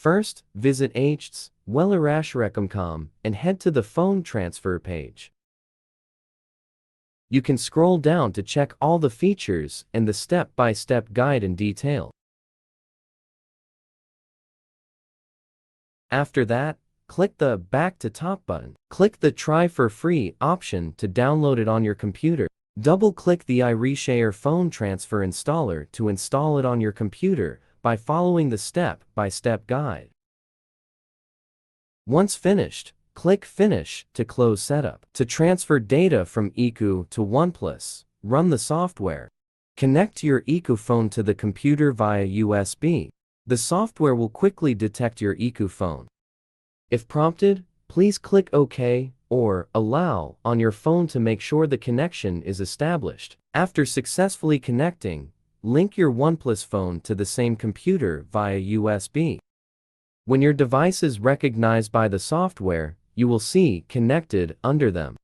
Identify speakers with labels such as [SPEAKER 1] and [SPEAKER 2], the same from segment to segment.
[SPEAKER 1] First, visit iReaShare.com and head to the phone transfer page. You can scroll down to check all the features and the step-by-step guide in detail. After that, click the Back to Top button. Click the Try for Free option to download it on your computer. Double-click the iReaShare phone transfer installer to install it on your computer by following the step-by-step guide. Once finished, click Finish to close setup. To transfer data from iQOO to OnePlus, run the software. Connect your iQOO phone to the computer via USB. The software will quickly detect your iQOO phone. If prompted, please click OK or Allow on your phone to make sure the connection is established. After successfully connecting, link your OnePlus phone to the same computer via USB. When your device is recognized by the software, you will see Connected under them.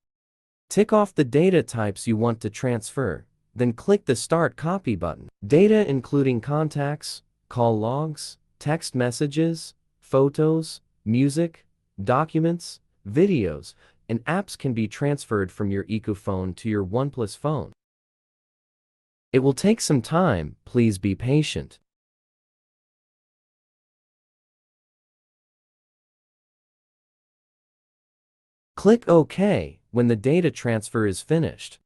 [SPEAKER 1] Tick off the data types you want to transfer, then click the Start Copy button. Data including contacts, call logs, text messages, photos, music, documents, videos, and apps can be transferred from your iQOO phone to your OnePlus phone. It will take some time, please be patient. Click OK when the data transfer is finished.